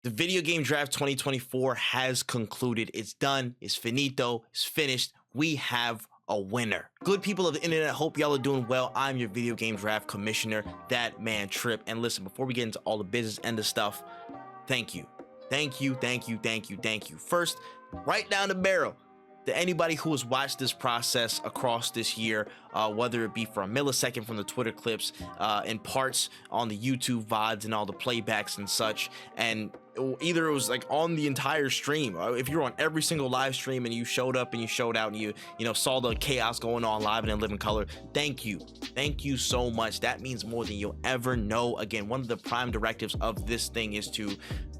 The video game draft 2024 has concluded. It's done. It's finito. It's finished. We have a winner. Good people of the internet, hope y'all are doing well. I'm your video game draft commissioner, that man Trip. And listen, before we get into all the business and the stuff, thank you. Thank you, thank you, thank you, thank you. First, right down the barrel, to anybody who has watched this process across this year, whether it be for a millisecond from the Twitter clips, in parts on the YouTube VODs and all the playbacks and such, and either it was like on the entire stream, if you're on every single live stream and you showed up and you showed out and you saw the chaos going on live and in living color, thank you so much. That means more than you'll ever know. Again, one of the prime directives of this thing is to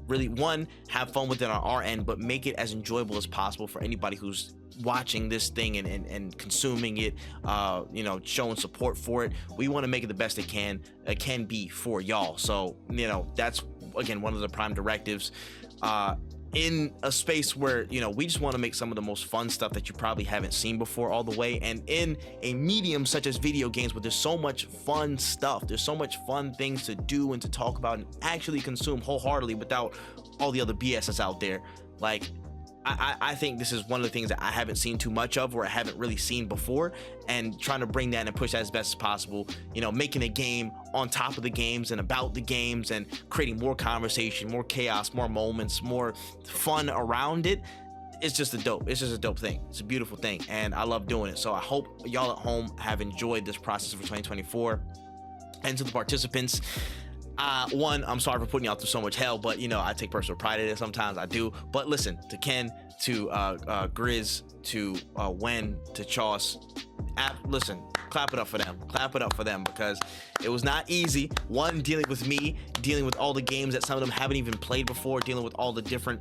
really, one, have fun with it on our end, but make it as enjoyable as possible for anybody who's watching this thing and consuming it, showing support for it. We want to make it the best it can be for y'all. So that's again one of the prime directives, in a space where we just want to make some of the most fun stuff that you probably haven't seen before all the way, and in a medium such as video games where there's so much fun stuff, there's so much fun things to do and to talk about and actually consume wholeheartedly without all the other BS that's out there. Like, I think this is one of the things that I haven't seen too much of, or I haven't really seen before, and trying to bring that and push that as best as possible, making a game on top of the games and about the games and creating more conversation, more chaos, more moments, more fun around it. It's just a dope thing. It's a beautiful thing, and I love doing it. So I hope y'all at home have enjoyed this process for 2024. And to the participants, one, I'm sorry for putting y'all through so much hell, but I take personal pride in it. Sometimes I do. But listen, to Ken, to Grizz, to Wen, to Chauce, listen, clap it up for them, because it was not easy. One, dealing with me, dealing with all the games that some of them haven't even played before, dealing with all the different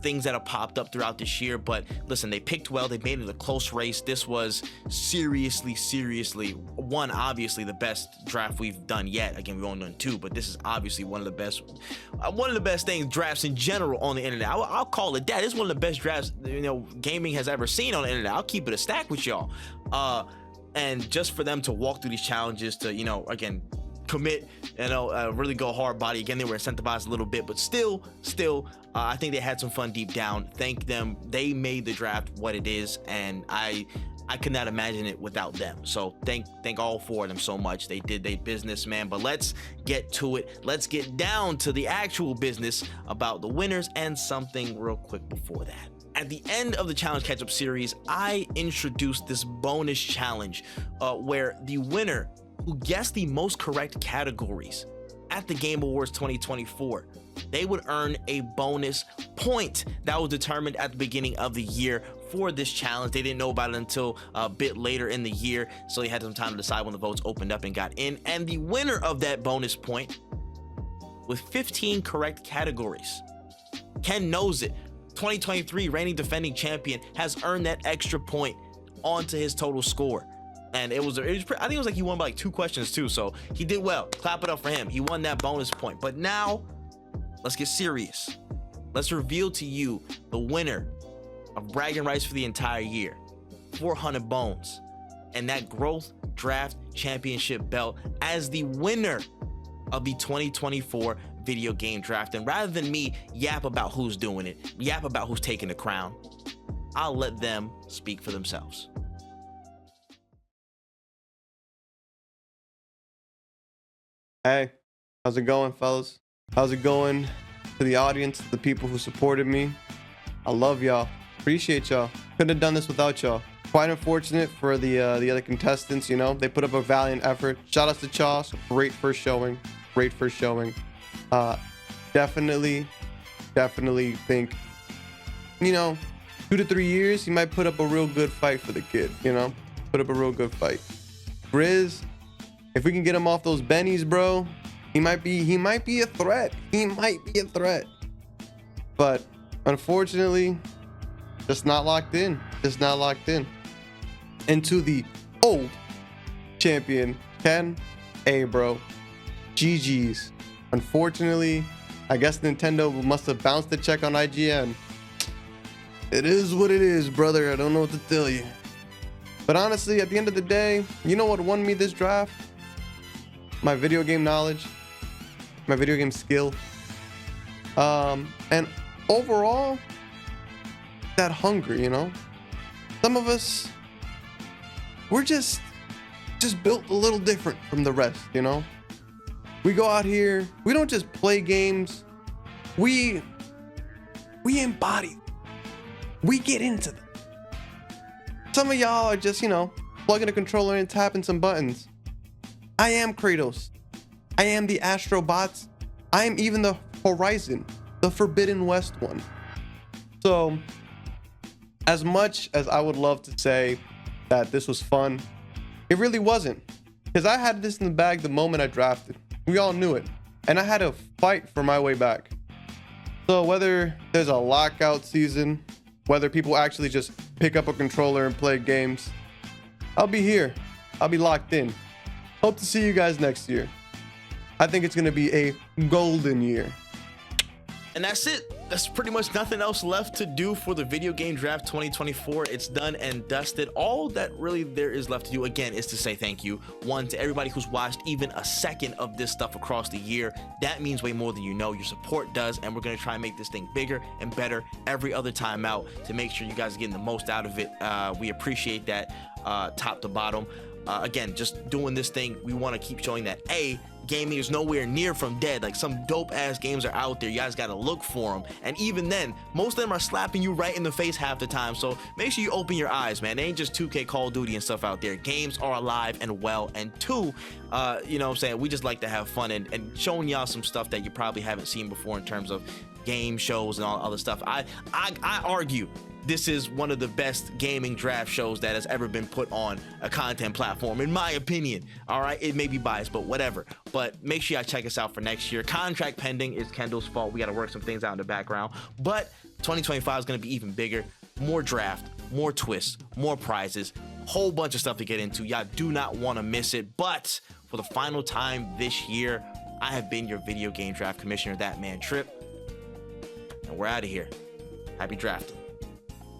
things that have popped up throughout this year. But listen, they picked well. They made it a close race. This was seriously one, obviously the best draft we've done yet. Again, we've only done two, but this is obviously one of the best things, drafts in general on the internet. I'll call it that. It's one of the best drafts gaming has ever seen on the internet. I'll keep it a stack with y'all. And just for them to walk through these challenges, to again commit, really go hard body. Again, they were incentivized a little bit, but still, I think they had some fun deep down. Thank them. They made the draft what it is, and I could not imagine it without them. So thank all four of them so much. They did their business, man. But let's get to it. Let's get down to the actual business about the winners, and something real quick before that. At the end of the challenge catch-up series, I introduced this bonus challenge where the winner who guessed the most correct categories at the Game Awards 2024, they would earn a bonus point that was determined at the beginning of the year for this challenge. They didn't know about it until a bit later in the year, so they had some time to decide when the votes opened up and got in. And the winner of that bonus point, with 15 correct categories, Ken knows it, 2023 reigning defending champion, has earned that extra point onto his total score. And I think it was like he won by like 2 questions too, so he did well. Clap it up for him. He won that bonus point. But now let's get serious. Let's reveal to you the winner of bragging rights for the entire year, 400 bones, and that growth draft championship belt as the winner of the 2024 video game draft. And rather than me yap about who's doing it, yap about who's taking the crown, I'll let them speak for themselves. Hey, how's it going, fellas? How's it going to the audience, the people who supported me? I love y'all. Appreciate y'all. Couldn't have done this without y'all. Quite unfortunate for the other contestants. They put up a valiant effort. Shout out to Chauce. Great first showing. Definitely think 2 to 3 years he might put up a real good fight for the kid. Put up a real good fight. Grizz, if we can get him off those bennies, bro, he might be a threat. But unfortunately, just not locked in. And to the old champion, Ken, hey, bro, GG's. Unfortunately, I guess Nintendo must have bounced the check on IGN. It is what it is, brother. I don't know what to tell you. But honestly, at the end of the day, you know what won me this draft? My video game knowledge, my video game skill. And overall, that hunger, you know, some of us, we're just built a little different from the rest, you know. We go out here, we don't just play games, we embody, we get into them. Some of y'all are just, you know, plugging a controller and tapping some buttons. I am Kratos. I am the Astrobots. I am even the Horizon, the Forbidden West one. So, as much as I would love to say that this was fun, it really wasn't. Because I had this in the bag the moment I drafted. We all knew it. And I had to fight for my way back. So whether there's a lockout season, whether people actually just pick up a controller and play games, I'll be here. I'll be locked in. Hope to see you guys next year. I think it's going to be a golden year. And that's it. That's pretty much nothing else left to do for the Video Game Draft 2024. It's done and dusted. All that really there is left to do, again, is to say thank you. One, to everybody who's watched even a second of this stuff across the year. That means way more than you know. Your support does, and we're going to try and make this thing bigger and better every other time out to make sure you guys are getting the most out of it. We appreciate that top to bottom. Again, just doing this thing, we want to keep showing that gaming is nowhere near from dead. Like, some dope ass games are out there. You guys got to look for them, and even then, most of them are slapping you right in the face half the time. So make sure you open your eyes, man. They ain't just 2K, Call of Duty and stuff out there. Games are alive and well. And two, you know what I'm saying, we just like to have fun and showing y'all some stuff that you probably haven't seen before in terms of game shows and all other stuff. I argue this is one of the best gaming draft shows that has ever been put on a content platform, in my opinion. All right, it may be biased, but whatever. But make sure y'all check us out for next year. Contract pending is Kendall's fault. We got to work some things out in the background. But 2025 is going to be even bigger. More draft, more twists, more prizes, whole bunch of stuff to get into. Y'all do not want to miss it. But for the final time this year, I have been your Video Game Draft Commissioner, that man Trip. And we're out of here. Happy drafting.